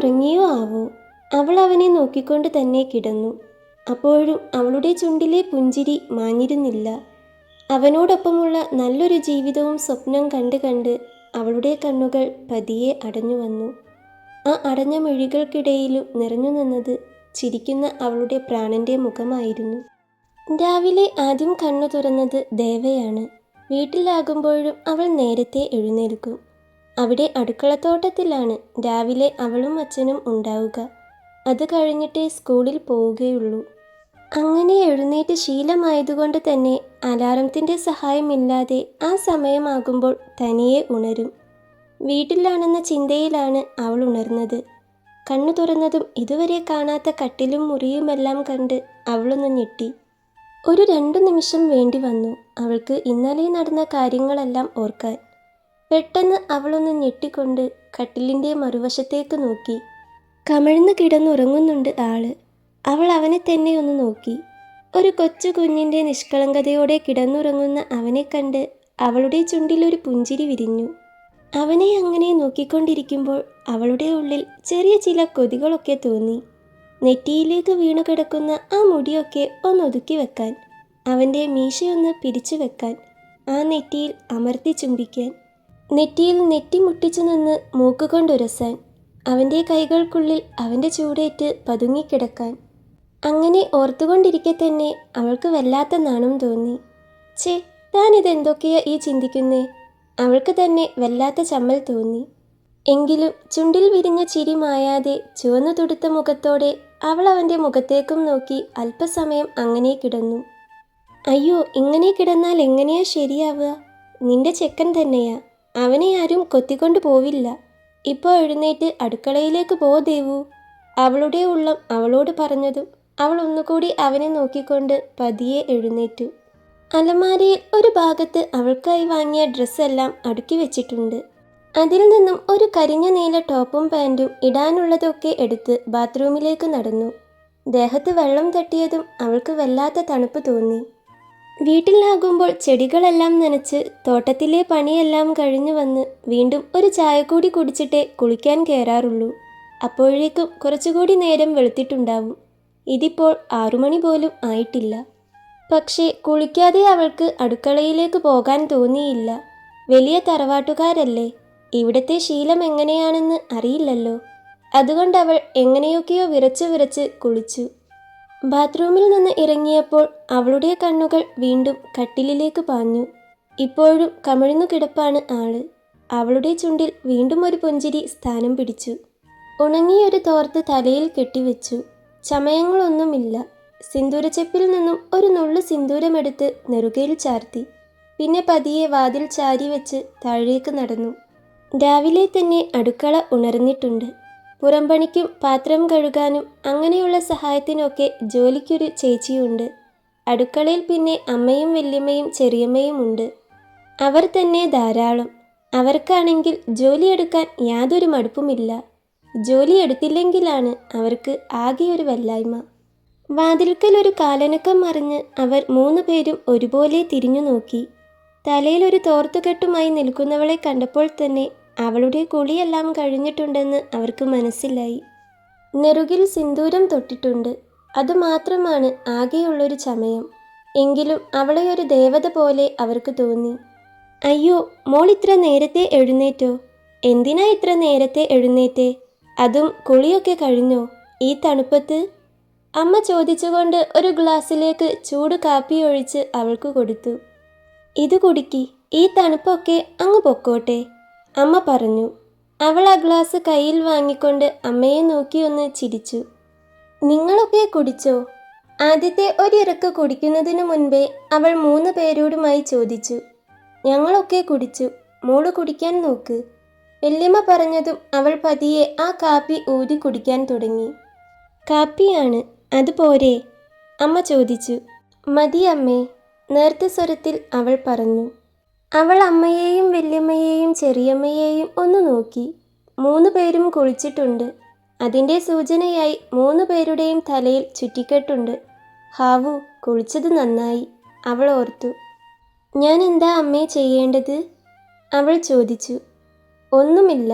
ഉറങ്ങിയോ ആവോ? അവൾ അവനെ നോക്കിക്കൊണ്ട് തന്നെ കിടന്നു. അപ്പോഴും അവളുടെ ചുണ്ടിലെ പുഞ്ചിരി മാഞ്ഞിരുന്നില്ല. അവനോടൊപ്പമുള്ള നല്ലൊരു ജീവിതവും സ്വപ്നം കണ്ട് കണ്ട് അവളുടെ കണ്ണുകൾ പതിയെ അടഞ്ഞു വന്നു. ആ അടഞ്ഞ മിഴികൾക്കിടയിലും നിറഞ്ഞു നിന്നത് ചിരിക്കുന്ന അവളുടെ പ്രാണന്റെ മുഖമായിരുന്നു. രാവിലെ ആദ്യം കണ്ണു തുറന്നത് ദേവയാണ്. വീട്ടിലാകുമ്പോഴും അവൾ നേരത്തെ എഴുന്നേൽക്കും. അവിടെ അടുക്കളത്തോട്ടത്തിലാണ് രാവിലെ അവളും അച്ഛനും ഉണ്ടാവുക. അത് കഴിഞ്ഞിട്ടേ സ്കൂളിൽ പോവുകയുള്ളൂ. അങ്ങനെ എഴുന്നേറ്റ് ശീലമായതുകൊണ്ട് തന്നെ അലാറത്തിൻ്റെ സഹായമില്ലാതെ ആ സമയമാകുമ്പോൾ തനിയെ ഉണരും. വീട്ടിലാണെന്ന ചിന്തയിലാണ് അവൾ ഉണർന്നത്. കണ്ണു തുറന്നതും ഇതുവരെ കാണാത്ത കട്ടിലും മുറിയുമെല്ലാം കണ്ട് അവളൊന്ന് ഞെട്ടി. ഒരു 2 നിമിഷം വേണ്ടി വന്നു അവൾക്ക് ഇന്നലെ നടന്ന കാര്യങ്ങളെല്ലാം ഓർക്കാൻ. പെട്ടെന്ന് അവളൊന്ന് ഞെട്ടിക്കൊണ്ട് കട്ടിലിൻ്റെ മറുവശത്തേക്ക് നോക്കി. കമിഴ്ന്ന് കിടന്നുറങ്ങുന്നുണ്ട് ആള്. അവൾ അവനെ തന്നെ ഒന്ന് നോക്കി. ഒരു കൊച്ചു കുഞ്ഞിൻ്റെ നിഷ്കളങ്കതയോടെ കിടന്നുറങ്ങുന്ന അവനെ കണ്ട് അവളുടെ ചുണ്ടിലൊരു പുഞ്ചിരി വിരിഞ്ഞു. അവനെ അങ്ങനെ നോക്കിക്കൊണ്ടിരിക്കുമ്പോൾ അവളുടെ ഉള്ളിൽ ചെറിയ ചില കൊതികളൊക്കെ തോന്നി. നെറ്റിയിലേക്ക് വീണു കിടക്കുന്ന ആ മുടിയൊക്കെ ഒന്നൊതുക്കി വെക്കാൻ, അവൻ്റെ മീശയൊന്ന് പിരിച്ചു വെക്കാൻ, ആ നെറ്റിയിൽ അമർത്തി ചുംബിക്കാൻ, നെറ്റിയിൽ നെറ്റി മുട്ടിച്ചു നിന്ന് മൂക്കുകൊണ്ടുരസാൻ, അവൻ്റെ കൈകൾക്കുള്ളിൽ അവൻ്റെ ചൂടേറ്റ് പതുങ്ങിക്കിടക്കാൻ. അങ്ങനെ ഓർത്തുകൊണ്ടിരിക്കെ തന്നെ അവൾക്ക് വല്ലാത്ത നാണം തോന്നി. ഛേ, താനിതെന്തൊക്കെയാ ഈ ചിന്തിക്കുന്നേ? അവൾക്ക് തന്നെ വല്ലാത്ത ചമ്മൽ തോന്നി. എങ്കിലും ചുണ്ടിൽ വിരിഞ്ഞ ചിരി മായാതെ ചുവന്നു തുടുത്ത മുഖത്തോടെ അവൾ അവൻ്റെ മുഖത്തേക്കും നോക്കി അല്പസമയം അങ്ങനെ കിടന്നു. അയ്യോ, ഇങ്ങനെ കിടന്നാൽ എങ്ങനെയാ ശരിയാവുക? നിന്റെ ചെക്കൻ തന്നെയാ, അവനെ ആരും കൊത്തിക്കൊണ്ട് പോവില്ല. ഇപ്പോൾ എഴുന്നേറ്റ് അടുക്കളയിലേക്ക് പോ ദേവു. അവളുടെ ഉള്ളം അവളോട് പറഞ്ഞതും അവൾ ഒന്നുകൂടി അവനെ നോക്കിക്കൊണ്ട് പതിയെ എഴുന്നേറ്റു. അലമാരയിൽ ഒരു ഭാഗത്ത് അവൾക്കായി വാങ്ങിയ ഡ്രസ്സെല്ലാം അടുക്കി വെച്ചിട്ടുണ്ട്. അതിൽ നിന്നും ഒരു കരിഞ്ഞ നീല ടോപ്പും പാൻറ്റും ഇടാനുള്ളതൊക്കെ എടുത്ത് ബാത്റൂമിലേക്ക് നടന്നു. ദേഹത്ത് വെള്ളം തട്ടിയതും അവൾക്ക് വല്ലാത്ത തണുപ്പ് തോന്നി. വീട്ടിലാകുമ്പോൾ ചെടികളെല്ലാം നനച്ച് തോട്ടത്തിലെ പണിയെല്ലാം കഴിഞ്ഞു വന്ന് വീണ്ടും ഒരു ചായ കൂടി കുടിച്ചിട്ടേ കുളിക്കാൻ കയറാറുള്ളൂ. അപ്പോഴേക്കും കുറച്ചുകൂടി നേരം വെളുത്തിട്ടുണ്ടാവും. ഇതിപ്പോൾ 6 മണി പോലും ആയിട്ടില്ല. പക്ഷേ കുളിക്കാതെ അവൾക്ക് അടുക്കളയിലേക്ക് പോകാൻ തോന്നിയില്ല. വലിയ തറവാട്ടുകാരല്ലേ, ഇവിടുത്തെ ശീലം എങ്ങനെയാണെന്ന് അറിയില്ലല്ലോ. അതുകൊണ്ടവൾ എങ്ങനെയൊക്കെയോ വിറച്ച് വിറച്ച് കുളിച്ചു. ബാത്റൂമിൽ നിന്ന് ഇറങ്ങിയപ്പോൾ അവളുടെ കണ്ണുകൾ വീണ്ടും കട്ടിലിലേക്ക് പാഞ്ഞു. ഇപ്പോഴും കമിഴ്ന്നു കിടപ്പാണ് ആള്. അവളുടെ ചുണ്ടിൽ വീണ്ടും ഒരു പുഞ്ചിരി സ്ഥാനം പിടിച്ചു. ഉണങ്ങിയൊരു തോർത്ത് തലയിൽ കെട്ടിവെച്ചു. ചമയങ്ങളൊന്നുമില്ല. സിന്ദൂരച്ചെപ്പിൽ നിന്നും ഒരു നുള്ളു സിന്ദൂരമെടുത്ത് നെറുകയിൽ ചാർത്തി. പിന്നെ പതിയെ വാതിൽ ചാരി വെച്ച് താഴേക്ക് നടന്നു. രാവിലെ തന്നെ അടുക്കള ഉണർന്നിട്ടുണ്ട്. പുറംപണിക്കും പാത്രം കഴുകാനും അങ്ങനെയുള്ള സഹായത്തിനൊക്കെ ജോലിക്കൊരു ചേച്ചിയുണ്ട്. അടുക്കളയിൽ പിന്നെ അമ്മയും വല്യമ്മയും ചെറിയമ്മയും ഉണ്ട്. അവർ തന്നെ ധാരാളം. അവർക്കാണെങ്കിൽ ജോലിയെടുക്കാൻ യാതൊരു മടുപ്പുമില്ല. ജോലിയെടുത്തില്ലെങ്കിലാണ് അവർക്ക് ആകെ ഒരു വല്ലായ്മ. വാതിൽക്കൽ ഒരു കാലനക്കം മറിഞ്ഞ് അവർ 3 പേരും ഒരുപോലെ തിരിഞ്ഞു നോക്കി. തലയിലൊരു തോർത്തുകെട്ടുമായി നിൽക്കുന്നവളെ കണ്ടപ്പോൾ തന്നെ അവളുടെ കുളിയെല്ലാം കഴിഞ്ഞിട്ടുണ്ടെന്ന് അവർക്ക് മനസ്സിലായി. നെറുകിൽ സിന്ദൂരം തൊട്ടിട്ടുണ്ട്. അതുമാത്രമാണ് ആകെയുള്ളൊരു ചമയം. എങ്കിലും അവളെ ഒരു ദേവത പോലെ അവർക്ക് തോന്നി. അയ്യോ, മോൾ ഇത്ര നേരത്തെ എഴുന്നേറ്റോ? എന്തിനാ ഇത്ര നേരത്തെ എഴുന്നേറ്റേ? അതും കുളിയൊക്കെ കഴിഞ്ഞോ ഈ തണുപ്പത്ത്? അമ്മ ചോദിച്ചുകൊണ്ട് ഒരു ഗ്ലാസ്സിലേക്ക് ചൂട് കാപ്പി ഒഴിച്ച് അവൾക്ക് കൊടുത്തു. ഇത് കുടിക്കി, ഈ തണുപ്പൊക്കെ അങ്ങ് പൊക്കോട്ടെ, അമ്മ പറഞ്ഞു. അവൾ ആ ഗ്ലാസ് കയ്യിൽ വാങ്ങിക്കൊണ്ട് അമ്മയെ നോക്കി ഒന്ന് ചിരിച്ചു. നിങ്ങളൊക്കെ കുടിച്ചോ? ആദ്യത്തെ ഒരിറക്ക് കുടിക്കുന്നതിനു മുൻപേ അവൾ 3 പേരോടുമായി ചോദിച്ചു. ഞങ്ങളൊക്കെ കുടിച്ചു, മോള് കുടിക്കാൻ നോക്ക്. വല്യമ്മ പറഞ്ഞതും അവൾ പതിയെ ആ കാപ്പി ഊതി കുടിക്കാൻ തുടങ്ങി. കാപ്പിയാണ്, അത് പോരെ? അമ്മ ചോദിച്ചു. മതി അമ്മേ, നേർത്ത സ്വരത്തിൽ അവൾ പറഞ്ഞു. അവൾ അമ്മയെയും വല്യമ്മയെയും ചെറിയമ്മയെയും ഒന്ന് നോക്കി. 3 പേരും കുളിച്ചിട്ടുണ്ട്. അതിൻ്റെ സൂചനയായി 3 പേരുടെയും തലയിൽ ചുറ്റിക്കെട്ടുണ്ട്. ഹാവു, കുളിച്ചത് നന്നായി, അവൾ ഓർത്തു. ഞാൻ എന്താ അമ്മേ ചെയ്യേണ്ടത്? അവൾ ചോദിച്ചു. ഒന്നുമില്ല,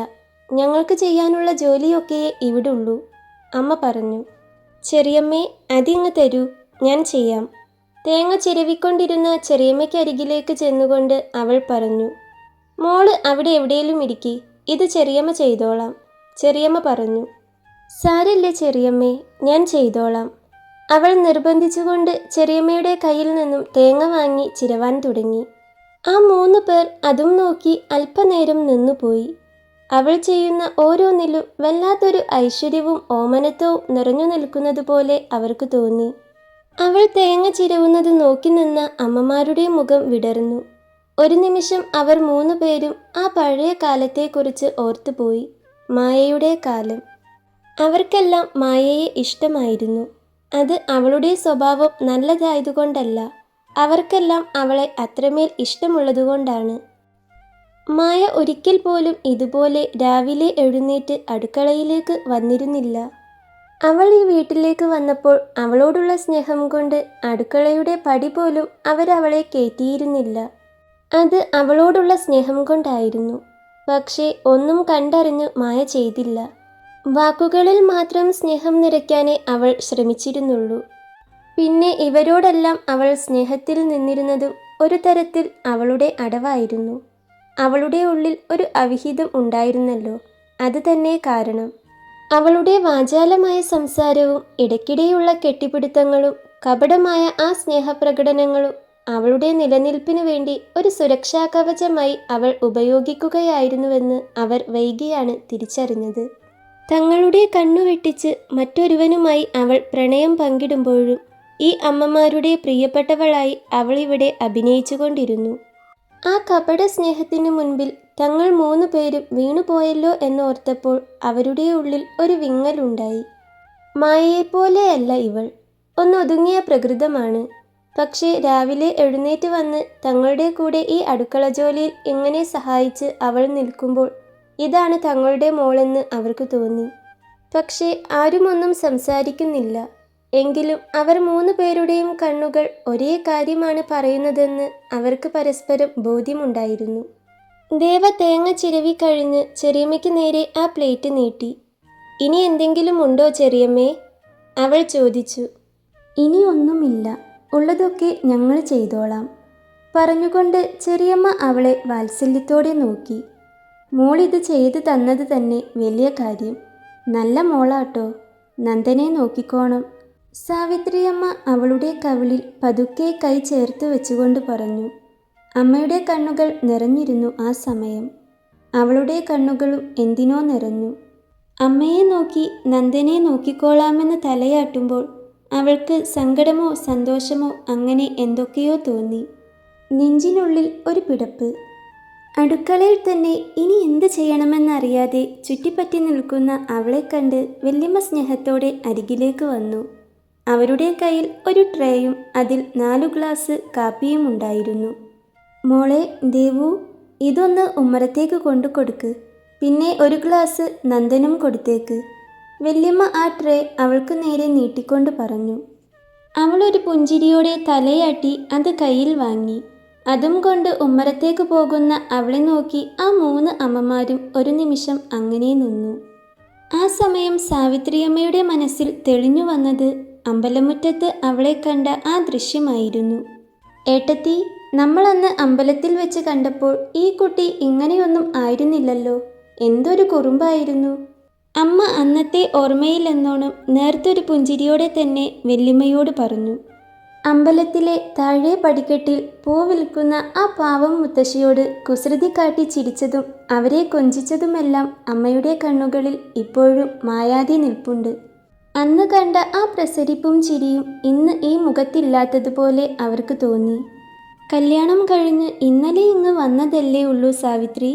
ഞങ്ങൾക്ക് ചെയ്യാനുള്ള ജോലിയൊക്കെയേ ഇവിടെ ഉള്ളൂ. അമ്മ പറഞ്ഞു. ചെറിയമ്മേ, അതിങ്ങ് തരൂ, ഞാൻ ചെയ്യാം. തേങ്ങ ചിരവിക്കൊണ്ടിരുന്ന ചെറിയമ്മയ്ക്കരികിലേക്ക് ചെന്നുകൊണ്ട് അവൾ പറഞ്ഞു. മോള് അവിടെ എവിടെയെങ്കിലും ഇരിക്കി, ഇത് ചെറിയമ്മ ചെയ്തോളാം. ചെറിയമ്മ പറഞ്ഞു. സാരില്ല ചെറിയമ്മേ, ഞാൻ ചെയ്തോളാം. അവൾ നിർബന്ധിച്ചുകൊണ്ട് ചെറിയമ്മയുടെ കയ്യിൽ നിന്നും തേങ്ങ വാങ്ങി ചിരവാൻ തുടങ്ങി. ആ 3 പേർ അതും നോക്കി അല്പനേരം നിന്നുപോയി. അവൾ ചെയ്യുന്ന ഓരോന്നിലും വല്ലാത്തൊരു ഐശ്വര്യവും ഓമനത്വവും നിറഞ്ഞു നിൽക്കുന്നതുപോലെ അവർക്ക് തോന്നി. അവൾ തേങ്ങ ചിരവുന്നത് നോക്കി നിന്ന അമ്മമാരുടെ മുഖം വിടർന്നു. ഒരു നിമിഷം അവർ 3 പേരും ആ പഴയ കാലത്തെക്കുറിച്ച് ഓർത്തുപോയി. മായയുടെ കാലം. അവർക്കെല്ലാം മായയെ ഇഷ്ടമായിരുന്നു. അത് അവളുടെ സ്വഭാവം നല്ലതായതുകൊണ്ടല്ല, അവർക്കെല്ലാം അവളെ അത്രമേൽ ഇഷ്ടമുള്ളതുകൊണ്ടാണ്. മായ ഒരിക്കൽ പോലും ഇതുപോലെ രാവിലെ എഴുന്നേറ്റ് അടുക്കളയിലേക്ക് വന്നിരുന്നില്ല. അവൾ ഈ വീട്ടിലേക്ക് വന്നപ്പോൾ അവളോടുള്ള സ്നേഹം കൊണ്ട് അടുക്കളയുടെ പടി പോലും അവരവളെ കയറ്റിയിരുന്നില്ല. അത് അവളോടുള്ള സ്നേഹം കൊണ്ടായിരുന്നു. പക്ഷേ ഒന്നും കണ്ടറിഞ്ഞു മായ ചെയ്തില്ല. വാക്കുകളിൽ മാത്രം സ്നേഹം നിറയ്ക്കാനേ അവൾ ശ്രമിച്ചിരുന്നുള്ളൂ. പിന്നെ ഇവരോടെല്ലാം അവൾ സ്നേഹത്തിൽ നിന്നിരുന്നതും ഒരു തരത്തിൽ അവളുടെ അടവായിരുന്നു. അവളുടെ ഉള്ളിൽ ഒരു അവിഹിതം ഉണ്ടായിരുന്നല്ലോ, അത് തന്നെ കാരണം. അവളുടെ വാചാലമായ സംസാരവും ഇടയ്ക്കിടെയുള്ള കെട്ടിപ്പിടുത്തങ്ങളും കപടമായ ആ സ്നേഹപ്രകടനങ്ങളും അവളുടെ നിലനിൽപ്പിനു വേണ്ടി ഒരു സുരക്ഷാ കവചമായി അവൾ ഉപയോഗിക്കുകയായിരുന്നുവെന്ന് അവർ വൈകിയാണ് തിരിച്ചറിഞ്ഞത്. തങ്ങളുടെ കണ്ണു വെട്ടിച്ച് മറ്റൊരുവനുമായി അവൾ പ്രണയം പങ്കിടുമ്പോഴും ഈ അമ്മമാരുടെ പ്രിയപ്പെട്ടവളായി അവളിവിടെ അഭിനയിച്ചുകൊണ്ടിരുന്നു. ആ കപട സ്നേഹത്തിനു മുൻപിൽ തങ്ങൾ 3 പേരും വീണുപോയല്ലോ എന്നോർത്തപ്പോൾ അവരുടെ ഉള്ളിൽ ഒരു വിങ്ങലുണ്ടായി. മായയെപ്പോലെയല്ല ഇവൾ, ഒന്നൊതുങ്ങിയ പ്രകൃതമാണ്. പക്ഷേ രാവിലെ എഴുന്നേറ്റ് വന്ന് തങ്ങളുടെ കൂടെ ഈ അടുക്കള ജോലിയിൽ എങ്ങനെ സഹായിച്ച് അവൾ നിൽക്കുമ്പോൾ ഇതാണ് തങ്ങളുടെ മോളെന്ന് അവർക്ക് തോന്നി. പക്ഷേ ആരുമൊന്നും സംസാരിക്കുന്നില്ല. എങ്കിലും അവർ 3 പേരുടെയും കണ്ണുകൾ ഒരേ കാര്യമാണ് പറയുന്നതെന്ന് അവർക്ക് പരസ്പരം ബോധ്യമുണ്ടായിരുന്നു. ദേവ തേങ്ങ ചിരവി കഴിഞ്ഞ് ചെറിയമ്മയ്ക്ക് നേരെ ആ പ്ലേറ്റ് നീട്ടി. ഇനി എന്തെങ്കിലും ഉണ്ടോ ചെറിയമ്മേ? അവൾ ചോദിച്ചു. ഇനിയൊന്നുമില്ല, ഉള്ളതൊക്കെ ഞങ്ങൾ ചെയ്തോളാം, പറഞ്ഞുകൊണ്ട് ചെറിയമ്മ അവളെ വാത്സല്യത്തോടെ നോക്കി. മോളിത് ചെയ്തു തന്നത് തന്നെ വലിയ കാര്യം. നല്ല മോളാട്ടോ, നന്ദനെ നോക്കിക്കോണം. സാവിത്രിയമ്മ അവളുടെ കവിളിൽ പതുക്കെ കൈ ചേർത്ത് വെച്ചുകൊണ്ട് പറഞ്ഞു. അമ്മയുടെ കണ്ണുകൾ നിറഞ്ഞിരുന്നു ആ സമയം. അവളുടെ കണ്ണുകളും എന്തിനോ നിറഞ്ഞു. അമ്മയെ നോക്കി നന്ദനെ നോക്കിക്കോളാമെന്ന് തലയാട്ടുമ്പോൾ അവൾക്ക് സങ്കടമോ സന്തോഷമോ അങ്ങനെ എന്തൊക്കെയോ തോന്നി. നെഞ്ചിനുള്ളിൽ ഒരു പിടപ്പ്. അടുക്കളയിൽ തന്നെ ഇനി എന്ത് ചെയ്യണമെന്നറിയാതെ ചുറ്റിപ്പറ്റി നിൽക്കുന്ന അവളെ കണ്ട് വല്യമ്മ സ്നേഹത്തോടെ അരികിലേക്ക് വന്നു. അവരുടെ കയ്യിൽ ഒരു ട്രേയും അതിൽ 4 ഗ്ലാസ് കാപ്പിയും ഉണ്ടായിരുന്നു. മോളെ ദേവു, ഇതൊന്ന് ഉമ്മറത്തേക്ക് കൊണ്ടു കൊടുക്ക്, പിന്നെ ഒരു ഗ്ലാസ് നന്ദനും കൊടുത്തേക്ക്. വല്യമ്മ ആ ട്രേ അവൾക്ക് നേരെ നീട്ടിക്കൊണ്ട് പറഞ്ഞു. അവളൊരു പുഞ്ചിരിയോടെ തലയാട്ടി അത് കയ്യിൽ വാങ്ങി. അതും കൊണ്ട് ഉമ്മറത്തേക്ക് പോകുന്ന അവളെ നോക്കി ആ 3 അമ്മമാരും ഒരു നിമിഷം അങ്ങനെ നിന്നു. ആ സമയം സാവിത്രിയമ്മയുടെ മനസ്സിൽ തെളിഞ്ഞു വന്നത് അമ്പലമുറ്റത്ത് അവളെ കണ്ട ആ ദൃശ്യമായിരുന്നു. ഏട്ടത്തി, നമ്മളന്ന് അമ്പലത്തിൽ വെച്ച് കണ്ടപ്പോൾ ഈ കുട്ടി ഇങ്ങനെയൊന്നും ആയിരുന്നില്ലല്ലോ, എന്തൊരു കുറുമ്പായിരുന്നു. അമ്മ അന്നത്തെ ഓർമ്മയിലെന്നോണം നേർത്തൊരു പുഞ്ചിരിയോടെ തന്നെ വല്യമ്മയോട് പറഞ്ഞു. അമ്പലത്തിലെ താഴെ പടിക്കെട്ടിൽ പൂ വിൽക്കുന്ന ആ പാവം മുത്തശ്ശിയോട് കുസൃതി കാട്ടി ചിരിച്ചതും അവരെ കൊഞ്ചിച്ചതുമെല്ലാം അമ്മയുടെ കണ്ണുകളിൽ ഇപ്പോഴും മായാതെ നിൽപ്പുണ്ട്. അന്ന് കണ്ട ആ പ്രസരിപ്പും ചിരിയും ഇന്ന് ഈ മുഖത്തില്ലാത്തതുപോലെ അവർക്ക് തോന്നി. കല്യാണം കഴിഞ്ഞ് ഇന്നലെ ഇങ്ങ് വന്നതല്ലേ ഉള്ളൂ സാവിത്രി,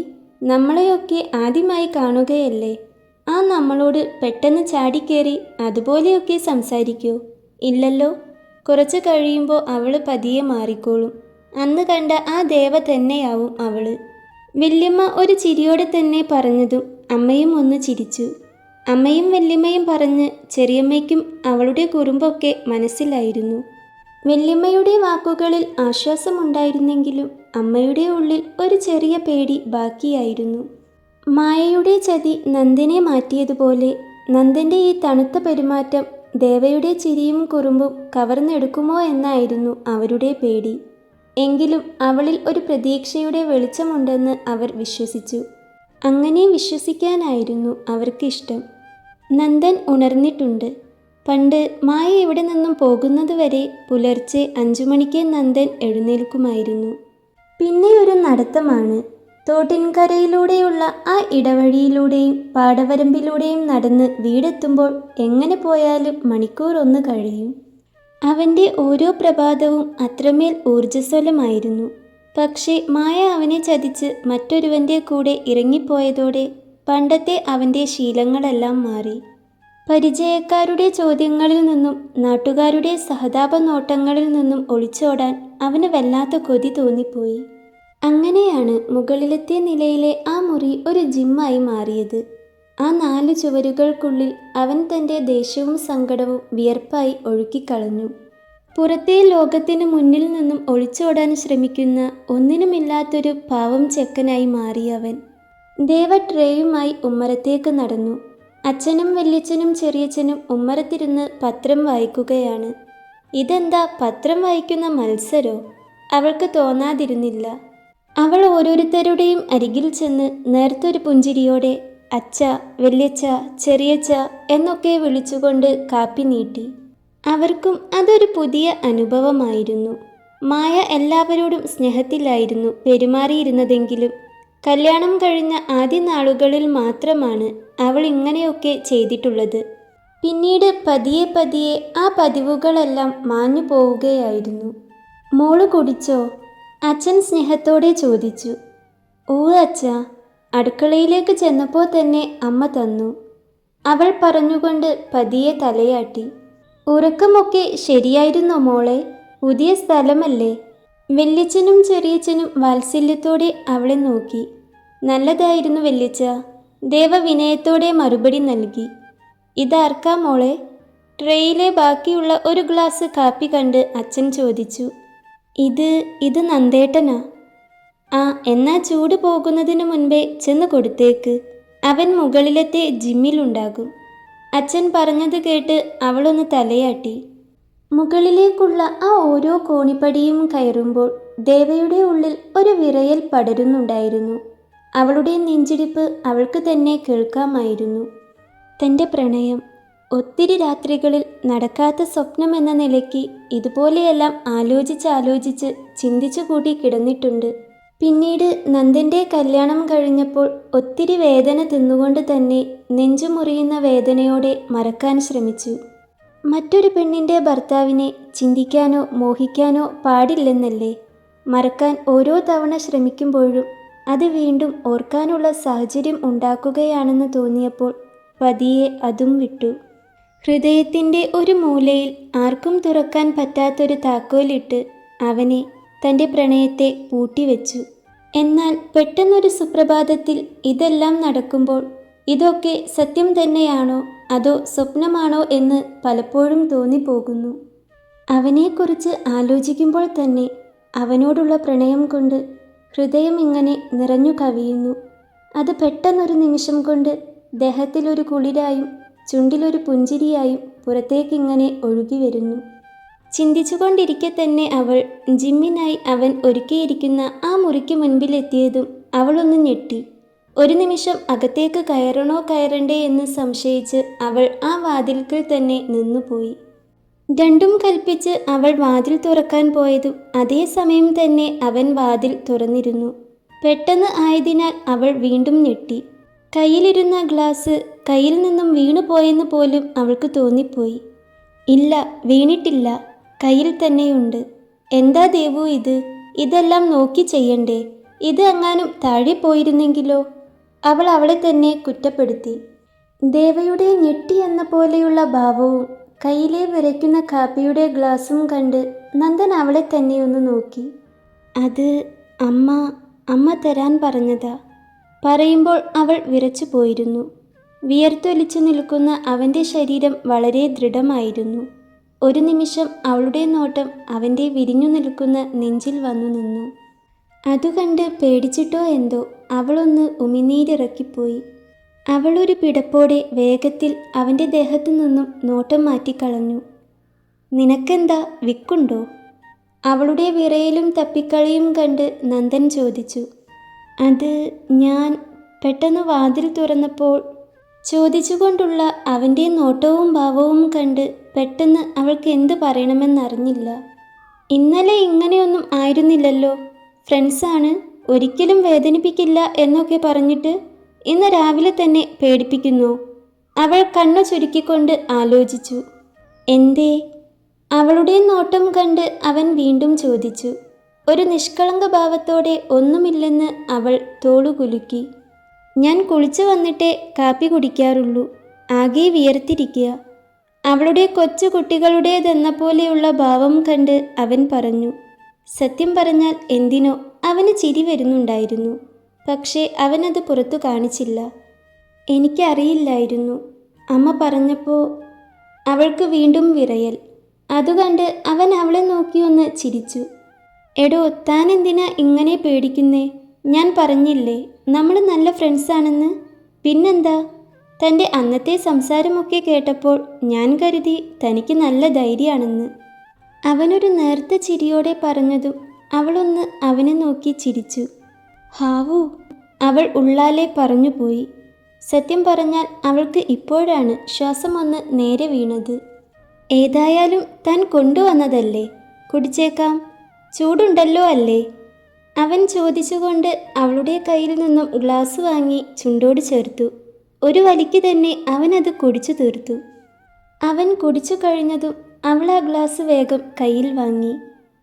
നമ്മളെയൊക്കെ ആദ്യമായി കാണുകയല്ലേ. ആ നമ്മളോട് പെട്ടെന്ന് ചാടിക്കേറി അതുപോലെയൊക്കെ സംസാരിക്കോ? ഇല്ലല്ലോ. കുറച്ച് കഴിയുമ്പോൾ അവൾ പതിയെ മാറിക്കോളും. അന്ന് കണ്ട ആ ദേവ തന്നെയാവും അവള്. വല്യമ്മ ഒരു ചിരിയോടെ തന്നെ പറഞ്ഞതും അമ്മയും ഒന്ന് ചിരിച്ചു. അമ്മയും വല്യമ്മയും പറഞ്ഞ് ചെറിയമ്മയ്ക്കും അവളുടെ കുറുമ്പൊക്കെ മനസ്സിലായിരുന്നു. വല്യമ്മയുടെ വാക്കുകളിൽ ആശ്വാസമുണ്ടായിരുന്നെങ്കിലും അമ്മയുടെ ഉള്ളിൽ ഒരു ചെറിയ പേടി ബാക്കിയായിരുന്നു. മായയുടെ ചതി നന്ദനെ മാറ്റിയതുപോലെ നന്ദൻ്റെ ഈ തണുത്ത പെരുമാറ്റം ദേവയുടെ ചിരിയും കുറുമ്പും കവർന്നെടുക്കുമോ എന്നായിരുന്നു അവരുടെ പേടി. എങ്കിലും അവളിൽ ഒരു പ്രതീക്ഷയുടെ വെളിച്ചമുണ്ടെന്ന് അവർ വിശ്വസിച്ചു. അങ്ങനെ വിശ്വസിക്കാനായിരുന്നു അവർക്കിഷ്ടം. നന്ദൻ ഉണർന്നിട്ടുണ്ട്. പണ്ട് മായ ഇവിടെ നിന്നും പോകുന്നതുവരെ പുലർച്ചെ 5 മണിക്ക് നന്ദൻ എഴുന്നേൽക്കുമായിരുന്നു. പിന്നെ ഒരു നടത്തമാണ്. തോട്ടിൻകരയിലൂടെയുള്ള ആ ഇടവഴിയിലൂടെയും പാടവരമ്പിലൂടെയും നടന്ന് വീടെത്തുമ്പോൾ എങ്ങനെ പോയാലും മണിക്കൂർ 1 കഴിയും. അവൻ്റെ ഓരോ പ്രഭാതവും അത്രമേൽ ഊർജ്ജസ്വലമായിരുന്നു. പക്ഷേ മായ അവനെ ചതിച്ച് മറ്റൊരുവൻ്റെ കൂടെ ഇറങ്ങിപ്പോയതോടെ പണ്ടത്തെ അവൻ്റെ ശീലങ്ങളെല്ലാം മാറി. പരിചയക്കാരുടെ ചോദ്യങ്ങളിൽ നിന്നും നാട്ടുകാരുടെ സഹതാപ നോട്ടങ്ങളിൽ നിന്നും ഒളിച്ചോടാൻ അവന് വല്ലാത്ത കൊതി തോന്നിപ്പോയി. അങ്ങനെയാണ് മുകളിലത്തെ നിലയിലെ ആ മുറി ഒരു ജിമ്മായി മാറിയത്. ആ 4 ചുവരുകൾക്കുള്ളിൽ അവൻ തൻ്റെ ദേഷ്യവും സങ്കടവും വിയർപ്പായി ഒഴുക്കിക്കളഞ്ഞു. പുറത്തെ ലോകത്തിന് മുന്നിൽ നിന്നും ഒളിച്ചോടാൻ ശ്രമിക്കുന്ന ഒന്നിനുമില്ലാത്തൊരു പാവം ചെക്കനായി മാറിയവൻ. ദേവ ട്രേയുമായി ഉമ്മറത്തേക്ക് നടന്നു. അച്ഛനും വല്യച്ഛനും ചെറിയച്ഛനും ഉമ്മറത്തിരുന്ന് പത്രം വായിക്കുകയാണ്. ഇതെന്താ പത്രം വായിക്കുന്ന മത്സരോ? അവൾക്ക് തോന്നാതിരുന്നില്ല. അവൾ ഓരോരുത്തരുടെയും അരികിൽ ചെന്ന് നേർത്തൊരു പുഞ്ചിരിയോടെ അച്ഛ, വല്യച്ഛ, ചെറിയച്ഛ എന്നൊക്കെ വിളിച്ചുകൊണ്ട് കാപ്പി നീട്ടി. അവർക്കും അതൊരു പുതിയ അനുഭവമായിരുന്നു. മായ എല്ലാവരോടും സ്നേഹത്തിലായിരുന്നു പെരുമാറിയിരുന്നതെങ്കിലും കല്യാണം കഴിഞ്ഞ ആദ്യ നാളുകളിൽ മാത്രമാണ് അവൾ ഇങ്ങനെയൊക്കെ ചെയ്തിട്ടുള്ളത്. പിന്നീട് പതിയെ പതിയെ ആ പതിവുകളെല്ലാം മാഞ്ഞു പോവുകയായിരുന്നു. മോള് കുടിച്ചോ? അച്ഛൻ സ്നേഹത്തോടെ ചോദിച്ചു. ഓ അച്ഛ. അടുക്കളയിലേക്ക് ചെന്നപ്പോൾ തന്നെ അമ്മ തന്നു. അവൾ പറഞ്ഞുകൊണ്ട് പതിയെ തലയാട്ടി. ഉറക്കമൊക്കെ ശരിയായിരുന്നോ മോളെ? പുതിയ സ്ഥലമല്ലേ? വല്യച്ഛനും ചെറിയച്ഛനും വാത്സല്യത്തോടെ അവളെ നോക്കി. നല്ലതായിരുന്നു വല്യച്ഛ. ദേവ വിനയത്തോടെ മറുപടി നൽകി. ഇതാർക്കാ മോളെ? ട്രേയിലെ ബാക്കിയുള്ള ഒരു ഗ്ലാസ് കാപ്പി കണ്ട് അച്ഛൻ ചോദിച്ചു. ഇത് നന്ദേട്ടനാ. ആ, എന്നാ ചൂട് പോകുന്നതിന് മുൻപേ ചെന്ന് കൊടുത്തേക്ക്. അവൻ മുകളിലത്തെ ജിമ്മിലുണ്ടാകും. അച്ഛൻ പറഞ്ഞത് കേട്ട് അവളൊന്ന് തലയാട്ടി. മുകളിലേക്കുള്ള ആ ഓരോ കോണിപ്പടിയും കയറുമ്പോൾ ദേവയുടെ ഉള്ളിൽ ഒരു വിറയൽ പടരുന്നുണ്ടായിരുന്നു. അവളുടെ നെഞ്ചിടിപ്പ് അവൾക്ക് തന്നെ കേൾക്കാമായിരുന്നു. തൻ്റെ പ്രണയം ഒത്തിരി രാത്രികളിൽ നടക്കാത്ത സ്വപ്നമെന്ന നിലയ്ക്ക് ഇതുപോലെയെല്ലാം ആലോചിച്ച് ചിന്തിച്ചു കൂടി കിടന്നിട്ടുണ്ട്. പിന്നീട് നന്ദൻ്റെ കല്യാണം കഴിഞ്ഞപ്പോൾ ഒത്തിരി വേദന തിന്നുകൊണ്ട് തന്നെ നെഞ്ചുമുറിയുന്ന വേദനയോടെ മറക്കാൻ ശ്രമിച്ചു. മറ്റൊരു പെണ്ണിൻ്റെ ഭർത്താവിനെ ചിന്തിക്കാനോ മോഹിക്കാനോ പാടില്ലെന്നല്ലേ? മറക്കാൻ ഓരോ തവണ ശ്രമിക്കുമ്പോഴും അത് വീണ്ടും ഓർക്കാനുള്ള സാഹചര്യം ഉണ്ടാക്കുകയാണെന്ന് തോന്നിയപ്പോൾ പതിയെ അതും വിട്ടു. ഹൃദയത്തിൻ്റെ ഒരു മൂലയിൽ ആർക്കും തുറക്കാൻ പറ്റാത്തൊരു താക്കോലിട്ട് അവനെ തൻ്റെ പ്രണയത്തെ പൂട്ടിവെച്ചു. എന്നാൽ പെട്ടെന്നൊരു സുപ്രഭാതത്തിൽ ഇതെല്ലാം നടക്കുമ്പോൾ ഇതൊക്കെ സത്യം തന്നെയാണോ അതോ സ്വപ്നമാണോ എന്ന് പലപ്പോഴും തോന്നിപ്പോകുന്നു. അവനെക്കുറിച്ച് ആലോചിക്കുമ്പോൾ തന്നെ അവനോടുള്ള പ്രണയം കൊണ്ട് ഹൃദയം ഇങ്ങനെ നിറഞ്ഞു കവിയുന്നു. അത് പെട്ടെന്നൊരു നിമിഷം കൊണ്ട് ദേഹത്തിലൊരു കുളിരായും ചുണ്ടിലൊരു പുഞ്ചിരിയായും പുറത്തേക്കിങ്ങനെ ഒഴുകി വരുന്നു. ചിന്തിച്ചുകൊണ്ടിരിക്കെ തന്നെ അവൾ ജിമ്മിനായി അവൻ ഒരുക്കിയിരിക്കുന്ന ആ മുറിക്ക് മുൻപിലെത്തിയതും അവളൊന്ന് ഞെട്ടി. ഒരു നിമിഷം അകത്തേക്ക് കയറണോ കയറണ്ടേ എന്ന് സംശയിച്ച് അവൾ ആ വാതിൽക്കൽ തന്നെ നിന്നുപോയി. രണ്ടും കൽപ്പിച്ച് അവൾ വാതിൽ തുറക്കാൻ പോയതും അതേസമയം തന്നെ അവൻ വാതിൽ തുറന്നിരുന്നു. പെട്ടെന്ന് ആയതിനാൽ അവൾ വീണ്ടും ഞെട്ടി. കയ്യിലിരുന്ന ഗ്ലാസ് കയ്യിൽ നിന്നും വീണുപോയെന്ന് പോലും അവൾക്ക് തോന്നിപ്പോയി. ഇല്ല, വീണിട്ടില്ല, കയ്യിൽ തന്നെയുണ്ട്. എന്താ ദേവു ഇത്? ഇതെല്ലാം നോക്കി ചെയ്യണ്ടേ? ഇത് എങ്ങാനും താഴെ പോയിരുന്നെങ്കിലോ? അവൾ അവളെ തന്നെ കുറ്റപ്പെടുത്തി. ദേവയുടെ ഞെട്ടി എന്ന പോലെയുള്ള ഭാവവും കയ്യിലെ വിറയ്ക്കുന്ന കാപ്പിയുടെ ഗ്ലാസും കണ്ട് നന്ദൻ അവളെ തന്നെ ഒന്ന് നോക്കി. അത് അമ്മ തരാൻ പറഞ്ഞതാ. പറയുമ്പോൾ അവൾ വിറച്ചു പോയിരുന്നു. വിയർത്തൊലിച്ചു നിൽക്കുന്ന അവൻ്റെ ശരീരം വളരെ ദൃഢമായിരുന്നു. ഒരു നിമിഷം അവളുടെ നോട്ടം അവൻ്റെ വിരിഞ്ഞു നിൽക്കുന്ന നെഞ്ചിൽ വന്നു നിന്നു. അതുകണ്ട് പേടിച്ചിട്ടോ എന്തോ അവളൊന്ന് ഉമിനീരിറക്കിപ്പോയി. അവളൊരു പിടപ്പോടെ വേഗത്തിൽ അവൻ്റെ ദേഹത്തു നിന്നും നോട്ടം മാറ്റിക്കളഞ്ഞു. നിനക്കെന്താ, വിക്കുണ്ടോ? അവളുടെ വിറയലും തപ്പിക്കളിയും കണ്ട് നന്ദൻ ചോദിച്ചു. അത് ഞാൻ പെട്ടെന്ന് വാതിൽ തുറന്നപ്പോൾ ചോദിച്ചുകൊണ്ടുള്ള അവൻ്റെ നോട്ടവും ഭാവവും കണ്ട് പെട്ടെന്ന് അവൾക്ക് എന്ത് പറയണമെന്നറിഞ്ഞില്ല. ഇന്നലെ ഇങ്ങനെയൊന്നും ആയിരുന്നില്ലല്ലോ. ഫ്രണ്ട്സാണ്, ഒരിക്കലും വേദനിപ്പിക്കില്ല എന്നൊക്കെ പറഞ്ഞിട്ട് ഇന്ന് രാവിലെ തന്നെ പേടിപ്പിക്കുന്നു. അവൾ കണ്ണു ചുരുക്കിക്കൊണ്ട് ആലോചിച്ചു. എന്തേ? അവളുടെ നോട്ടം കണ്ട് അവൻ വീണ്ടും ചോദിച്ചു. ഒരു നിഷ്കളങ്ക ഭാവത്തോടെ ഒന്നുമില്ലെന്ന് അവൾ തോളുകുലുക്കി. ഞാൻ കുളിച്ചു വന്നിട്ടേ കാപ്പി കുടിക്കാറുള്ളൂ. ആകെ വിയർത്തിരിക്കുക. അവളുടെ കൊച്ചു കുട്ടികളുടേതെന്ന പോലെയുള്ള ഭാവം കണ്ട് അവൻ പറഞ്ഞു. സത്യം പറഞ്ഞാൽ എന്തിനോ അവന് ചിരി വരുന്നുണ്ടായിരുന്നു. പക്ഷേ അവനത് പുറത്തു കാണിച്ചില്ല. എനിക്കറിയില്ലായിരുന്നു. അമ്മ പറഞ്ഞപ്പോൾ. അവൾക്ക് വീണ്ടും വിറയൽ. അതുകണ്ട് അവൻ അവളെ നോക്കിയൊന്ന് ചിരിച്ചു. എടോ, താൻ എന്തിനാ ഇങ്ങനെ പേടിക്കുന്നേ? ഞാൻ പറഞ്ഞില്ലേ നമ്മൾ നല്ല ഫ്രണ്ട്സാണെന്ന്. പിന്നെന്താ? തൻ്റെ അന്നത്തെ സംസാരമൊക്കെ കേട്ടപ്പോൾ ഞാൻ കരുതി തനിക്ക് നല്ല ധൈര്യമാണെന്ന്. അവനൊരു നേർത്ത ചിരിയോടെ പറഞ്ഞതും അവളൊന്ന് അവനെ നോക്കി ചിരിച്ചു. ഹാവൂ, അവൾ ഉള്ളാലെ പറഞ്ഞുപോയി. സത്യം പറഞ്ഞാൽ അവൾക്ക് ഇപ്പോഴാണ് ശ്വാസം ഒന്ന് നേരെ വീണത്. ഏതായാലും താൻ കൊണ്ടുവന്നതല്ലേ, കുടിച്ചേക്കാം. ചൂടുണ്ടല്ലോ അല്ലേ? അവൻ ചോദിച്ചുകൊണ്ട് അവളുടെ കയ്യിൽ നിന്നും ഗ്ലാസ് വാങ്ങി ചുണ്ടോട് ചേർത്തു. ഒരു വലിക്ക് തന്നെ അവനത് കുടിച്ചു തീർത്തു. അവൻ കുടിച്ചു കഴിഞ്ഞതും അവൾ ആ ഗ്ലാസ് വേഗം കയ്യിൽ വാങ്ങി.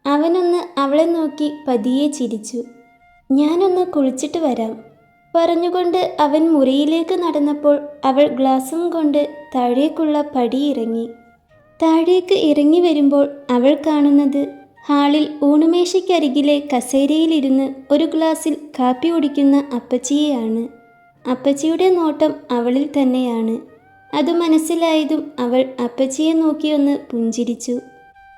അവനൊന്ന് അവളെ നോക്കി പതിയെ ചിരിച്ചു. ഞാനൊന്ന് കുളിച്ചിട്ട് വരാം പറഞ്ഞുകൊണ്ട് അവൻ മുറിയിലേക്ക് നടന്നപ്പോൾ അവൾ ഗ്ലാസും കൊണ്ട് താഴേക്കുള്ള പടി ഇറങ്ങി. താഴേക്ക് ഇറങ്ങി വരുമ്പോൾ അവൾ കാണുന്നത് ഹാളിൽ ഊണുമേശയ്ക്കരികിലെ കസേരയിലിരുന്ന് ഒരു ഗ്ലാസ്സിൽ കാപ്പി കുടിക്കുന്ന അപ്പച്ചിയെയാണ്. അപ്പച്ചിയുടെ നോട്ടം അവളിൽ തന്നെയാണ്. അത് മനസ്സിലായതും അവൾ അപ്പച്ചിയെ നോക്കിയൊന്ന് പുഞ്ചിരിച്ചു.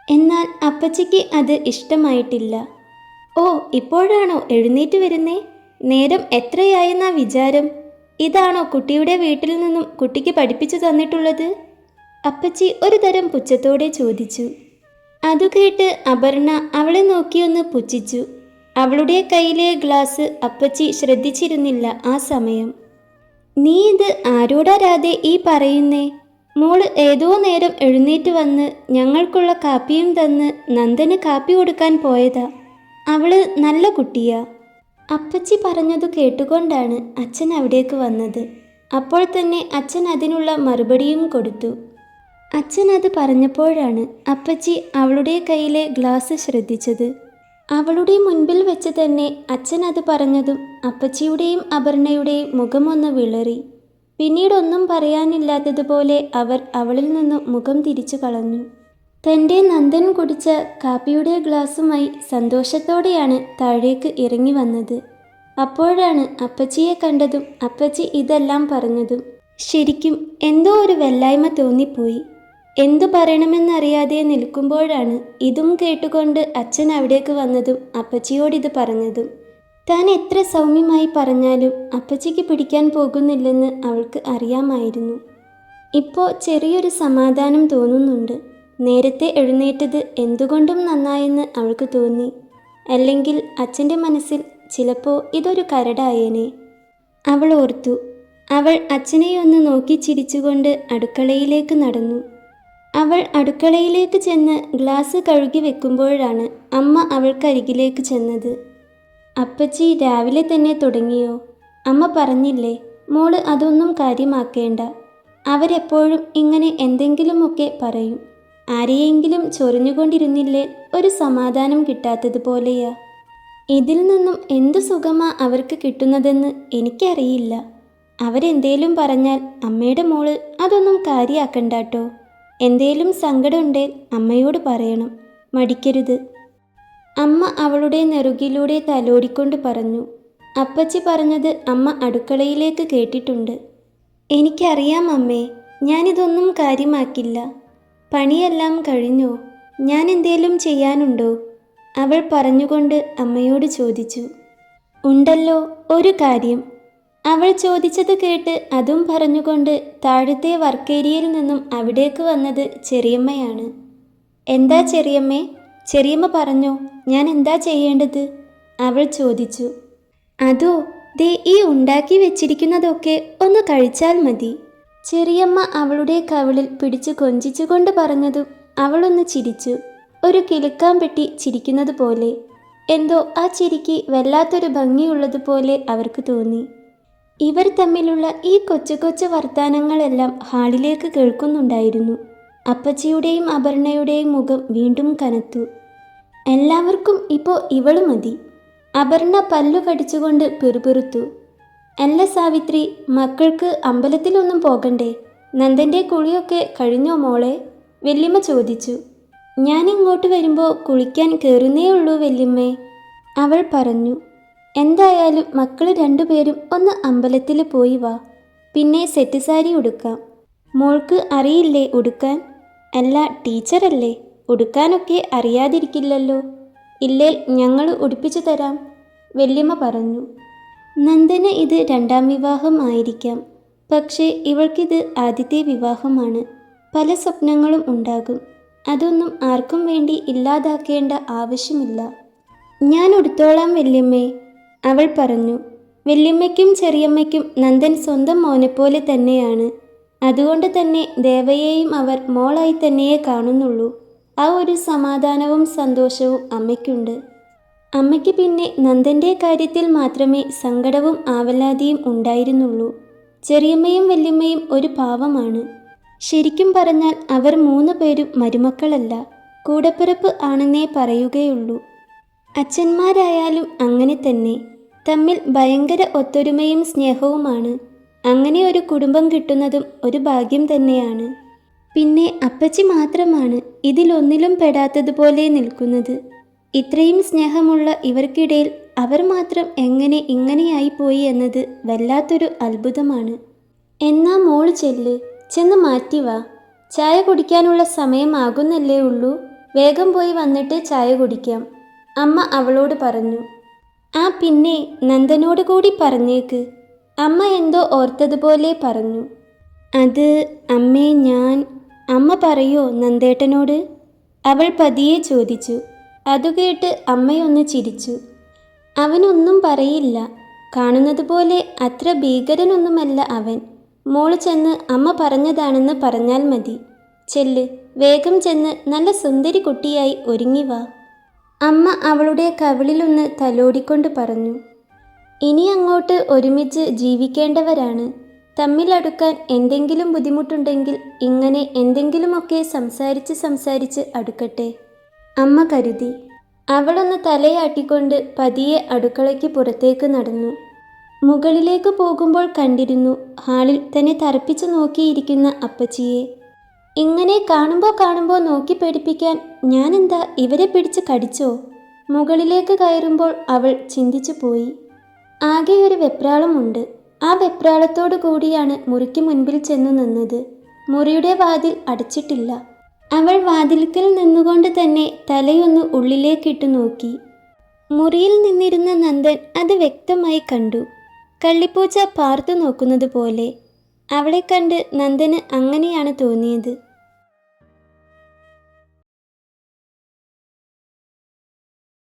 എന്നാൽ അപ്പച്ചിക്ക് അത് ഇഷ്ടമായിട്ടില്ല. ഓ, ഇപ്പോഴാണോ എഴുന്നേറ്റ് വരുന്നേ? നേരം എത്രയായെന്നാ വിചാരം? ഇതാണോ കുട്ടിയുടെ വീട്ടിൽ നിന്നും കുട്ടിക്ക് പഠിപ്പിച്ചു തന്നിട്ടുള്ളത്? അപ്പച്ചി ഒരു തരം പുച്ഛത്തോടെ ചോദിച്ചു. അതു കേട്ട് അപർണ അവളെ നോക്കിയൊന്ന് പുച്ഛിച്ചു. അവളുടെ കയ്യിലെ ഗ്ലാസ് അപ്പച്ചി ശ്രദ്ധിച്ചിരുന്നില്ല ആ സമയം. നീ ഇത് ആരോടാ രാധേ ഈ പറയുന്നേ? മോള് ഏതോ നേരം എഴുന്നേറ്റ് വന്ന് ഞങ്ങൾക്കുള്ള കാപ്പിയും തന്ന് നന്ദന് കാപ്പി കൊടുക്കാൻ പോയതാ. അവള് നല്ല കുട്ടിയാ. അപ്പച്ചി പറഞ്ഞതു കേട്ടുകൊണ്ടാണ് അച്ഛൻ അവിടേക്ക് വന്നത്. അപ്പോൾ തന്നെ അച്ഛൻ അതിനുള്ള മറുപടിയും കൊടുത്തു. അച്ഛൻ അത് പറഞ്ഞപ്പോഴാണ് അപ്പച്ചി അവളുടെ കയ്യിലെ ഗ്ലാസ് ശ്രദ്ധിച്ചത്. അവളുടെ മുൻപിൽ വെച്ച് തന്നെ അച്ഛൻ അത് പറഞ്ഞതും അപ്പച്ചിയുടെയും അപർണയുടെയും മുഖമൊന്ന് വിളറി. പിന്നീടൊന്നും പറയാനില്ലാത്തതുപോലെ അവർ അവളിൽ നിന്നും മുഖം തിരിച്ചു കളഞ്ഞു. തൻ്റെ നന്ദൻ കുടിച്ച കാപ്പിയുടെ ഗ്ലാസുമായി സന്തോഷത്തോടെയാണ് താഴേക്ക് ഇറങ്ങി വന്നത്. അപ്പോഴാണ് അപ്പച്ചിയെ കണ്ടതും അപ്പച്ചി ഇതെല്ലാം പറഞ്ഞതും. ശരിക്കും എന്തോ ഒരു വല്ലായ്മ തോന്നിപ്പോയി. എന്തു പറയണമെന്നറിയാതെ നിൽക്കുമ്പോഴാണ് ഇതും കേട്ടുകൊണ്ട് അച്ഛൻ അവിടേക്ക് വന്നതും അപ്പച്ചിയോടിത് പറഞ്ഞതും. താൻ എത്ര സൗമ്യമായി പറഞ്ഞാലും അപ്പച്ചിക്ക് പിടിക്കാൻ പോകുന്നില്ലെന്ന് അവൾക്ക് അറിയാമായിരുന്നു. ഇപ്പോൾ ചെറിയൊരു സമാധാനം തോന്നുന്നുണ്ട്. നേരത്തെ എഴുന്നേറ്റത് എന്തുകൊണ്ടും നന്നായെന്ന് അവൾക്ക് തോന്നി. അല്ലെങ്കിൽ അച്ഛൻ്റെ മനസ്സിൽ ചിലപ്പോൾ ഇതൊരു കരടായേനെ അവൾ ഓർത്തു. അവൾ അച്ഛനെയൊന്ന് നോക്കി ചിരിച്ചുകൊണ്ട് അടുക്കളയിലേക്ക് നടന്നു. അവൾ അടുക്കളയിലേക്ക് ചെന്ന് ഗ്ലാസ് കഴുകി വെക്കുമ്പോഴാണ് അമ്മ അവൾക്കരികിലേക്ക് ചെന്നത്. അപ്പച്ചി രാവിലെ തന്നെ തുടങ്ങിയോ? അമ്മ പറഞ്ഞില്ലേ മോള് അതൊന്നും കാര്യമാക്കേണ്ട. അവരെപ്പോഴും ഇങ്ങനെ എന്തെങ്കിലുമൊക്കെ പറയും. ആരെയെങ്കിലും ചൊറിഞ്ഞുകൊണ്ടിരുന്നില്ലേ ഒരു സമാധാനം കിട്ടാത്തതുപോലെയാ. ഇതിൽ നിന്നും എന്തു സുഖമാ അവർക്ക് കിട്ടുന്നതെന്ന് എനിക്കറിയില്ല. അവരെന്തേലും പറഞ്ഞാൽ അമ്മയുടെ മോള് അതൊന്നും കാര്യാക്കണ്ടാട്ടോ. എന്തേലും സങ്കടമുണ്ടേൽ അമ്മയോട് പറയണം, മടിക്കരുത്. അമ്മ അവളുടെ നെറുകിലൂടെ തലോടിക്കൊണ്ട് പറഞ്ഞു. അപ്പച്ചി പറഞ്ഞത് അമ്മ അടുക്കളയിലേക്ക് കേട്ടിട്ടുണ്ട്. എനിക്കറിയാം അമ്മേ, ഞാനിതൊന്നും കാര്യമാക്കില്ല. പണിയെല്ലാം കഴിഞ്ഞോ? ഞാൻ എന്തേലും ചെയ്യാനുണ്ടോ? അവൾ പറഞ്ഞുകൊണ്ട് അമ്മയോട് ചോദിച്ചു. ഉണ്ടല്ലോ ഒരു കാര്യം. അവൾ ചോദിച്ചത് കേട്ട് അതും പറഞ്ഞുകൊണ്ട് താഴത്തെ വർക്കേരിയയിൽ നിന്നും അവിടേക്ക് വന്നത് ചെറിയമ്മയാണ്. എന്താ ചെറിയമ്മേ? ചെറിയമ്മ പറഞ്ഞോ, ഞാൻ എന്താ ചെയ്യേണ്ടത്? അവൾ ചോദിച്ചു. അതോ, ദേ ഈ ഉണ്ടാക്കി വെച്ചിരിക്കുന്നതൊക്കെ ഒന്ന് കഴിച്ചാൽ മതി. ചെറിയമ്മ അവളുടെ കവിളിൽ പിടിച്ചു കൊഞ്ചിച്ചുകൊണ്ട് പറഞ്ഞതും അവളൊന്ന് ചിരിച്ചു. ഒരു കിലുക്കാൻ പെട്ടി ചിരിക്കുന്നത് പോലെ. എന്തോ ആ ചിരിക്ക് വല്ലാത്തൊരു ഭംഗിയുള്ളതുപോലെ അവർക്ക് തോന്നി. ഇവർ തമ്മിലുള്ള ഈ കൊച്ചു കൊച്ചു വർത്താനങ്ങളെല്ലാം ഹാളിലേക്ക് കേൾക്കുന്നുണ്ടായിരുന്നു. അപ്പച്ചിയുടെയും അപർണയുടെയും മുഖം വീണ്ടും കനത്തു. എല്ലാവർക്കും ഇപ്പോൾ ഇവള് മതി. അപർണ പല്ലു കടിച്ചുകൊണ്ട് പിറുപിറുത്തു. അല്ല സാവിത്രി, മക്കൾക്ക് അമ്പലത്തിലൊന്നും പോകണ്ടേ? നന്ദൻ്റെ കുളിയൊക്കെ കഴിഞ്ഞോ മോളെ? വല്യമ്മ ചോദിച്ചു. ഞാനിങ്ങോട്ട് വരുമ്പോൾ കുളിക്കാൻ കയറുന്നേ ഉള്ളൂ വല്യമ്മേ, അവൾ പറഞ്ഞു. എന്തായാലും മക്കൾ രണ്ടുപേരും ഒന്ന് അമ്പലത്തിൽ പോയി വാ. പിന്നെ സെറ്റ് സാരി ഉടുക്കാം. മോൾക്ക് അറിയില്ലേ ഉടുക്കാൻ? അല്ല ടീച്ചറല്ലേ, ഉടുക്കാനൊക്കെ അറിയാതിരിക്കില്ലല്ലോ. ഇല്ലേ, ഞങ്ങൾ ഉടുപ്പിച്ചു തരാം, വല്യമ്മ പറഞ്ഞു. നന്ദന് ഇത് രണ്ടാം വിവാഹം ആയിരിക്കാം. പക്ഷേ ഇവൾക്കിത് ആദ്യത്തെ വിവാഹമാണ്. പല സ്വപ്നങ്ങളും ഉണ്ടാകും. അതൊന്നും ആർക്കും വേണ്ടി ഇല്ലാതാക്കേണ്ട ആവശ്യമില്ല. ഞാൻ ഉടുത്തോളാം വല്യമ്മേ, അവൾ പറഞ്ഞു. വല്യമ്മയ്ക്കും ചെറിയമ്മയ്ക്കും നന്ദൻ സ്വന്തം മോനെപ്പോലെ തന്നെയാണ്. അതുകൊണ്ട് തന്നെ ദേവയെയും അവർ മോളായി തന്നെയേ കാണുന്നുള്ളൂ. ആ ഒരു സമാധാനവും സന്തോഷവും അമ്മയ്ക്കുണ്ട്. അമ്മയ്ക്ക് പിന്നെ നന്ദൻ്റെ കാര്യത്തിൽ മാത്രമേ സങ്കടവും ആവലാതിയും ഉണ്ടായിരുന്നുള്ളൂ. ചെറിയമ്മയും വല്യമ്മയും ഒരു പാവമാണ്. ശരിക്കും പറഞ്ഞാൽ അവർ 3 പേരും മരുമക്കളല്ല, കൂടപ്പിറപ്പ് ആണെന്നേ പറയുകയുള്ളൂ. അച്ഛന്മാരായാലും അങ്ങനെ തന്നെ. തമ്മിൽ ഭയങ്കര ഒത്തൊരുമയും സ്നേഹവുമാണ്. അങ്ങനെ ഒരു കുടുംബം കിട്ടുന്നതും ഒരു ഭാഗ്യം തന്നെയാണ്. പിന്നെ അപ്പച്ചി മാത്രമാണ് ഇതിലൊന്നിലും പെടാത്തതുപോലെ നിൽക്കുന്നത്. ഇത്രയും സ്നേഹമുള്ള ഇവർക്കിടയിൽ അവർ മാത്രം എങ്ങനെ ഇങ്ങനെയായിപ്പോയി എന്നത് വല്ലാത്തൊരു അത്ഭുതമാണ്. എന്നാ മോള് ചെന്ന് മാറ്റി വാ. ചായ കുടിക്കാനുള്ള സമയമാകുന്നല്ലേ ഉള്ളൂ. വേഗം പോയി വന്നിട്ട് ചായ കുടിക്കാം, അമ്മ അവളോട് പറഞ്ഞു. ആ പിന്നെ നന്ദനോട് കൂടി പറഞ്ഞേക്ക്, അമ്മ എന്തോ ഓർത്തതുപോലെ പറഞ്ഞു. അത് അമ്മേ, അമ്മ പറയോ നന്ദേട്ടനോട്? അവൾ പതിയെ ചോദിച്ചു. അതുകേട്ട് അമ്മയൊന്ന് ചിരിച്ചു. അവനൊന്നും പറയില്ല. കാണുന്നതുപോലെ അത്ര ഭീകരനൊന്നുമല്ല അവൻ. മോള് ചെന്ന് അമ്മ പറഞ്ഞതാണെന്ന് പറഞ്ഞാൽ മതി. വേഗം ചെന്ന് നല്ല സുന്ദരി കുട്ടിയായി ഒരുങ്ങി വാ, അമ്മ അവളുടെ കവിളിലൊന്ന് തലോടിക്കൊണ്ട് പറഞ്ഞു. ഇനി അങ്ങോട്ട് ഒരുമിച്ച് ജീവിക്കേണ്ടവരാണ്. തമ്മിലടുക്കാൻ എന്തെങ്കിലും ബുദ്ധിമുട്ടുണ്ടെങ്കിൽ ഇങ്ങനെ എന്തെങ്കിലുമൊക്കെ സംസാരിച്ച് അടുക്കട്ടെ, അമ്മ കരുതി. അവളൊന്ന് തലയാട്ടിക്കൊണ്ട് പതിയെ അടുക്കളയ്ക്ക് പുറത്തേക്ക് നടന്നു. മുകളിലേക്ക് പോകുമ്പോൾ കണ്ടിരുന്നു ഹാളിൽ തന്നെ തറപ്പിച്ചു നോക്കിയിരിക്കുന്ന അപ്പച്ചിയെ. ഇങ്ങനെ കാണുമ്പോൾ നോക്കി പേടിപ്പിക്കാൻ ഞാനെന്താ ഇവരെ പിടിച്ച് കടിച്ചോ? മുകളിലേക്ക് കയറുമ്പോൾ അവൾ ചിന്തിച്ചു പോയി. ആകെ ഒരു വെപ്രാളമുണ്ട്. ആ വെപ്രാളത്തോടു കൂടിയാണ് മുറിക്ക് മുൻപിൽ ചെന്നു നിന്നത്. മുറിയുടെ വാതിൽ അടച്ചിട്ടില്ല. അവൾ വാതിൽക്കൽ നിന്നുകൊണ്ട് തന്നെ തലയൊന്ന് ഉള്ളിലേക്കിട്ടു നോക്കി. മുറിയിൽ നിന്നിരുന്ന നന്ദൻ അത് വ്യക്തമായി കണ്ടു. കള്ളിപ്പൂച്ച പാർത്തു നോക്കുന്നത് പോലെ. അവളെ കണ്ട് നന്ദന് അങ്ങനെയാണ് തോന്നിയത്.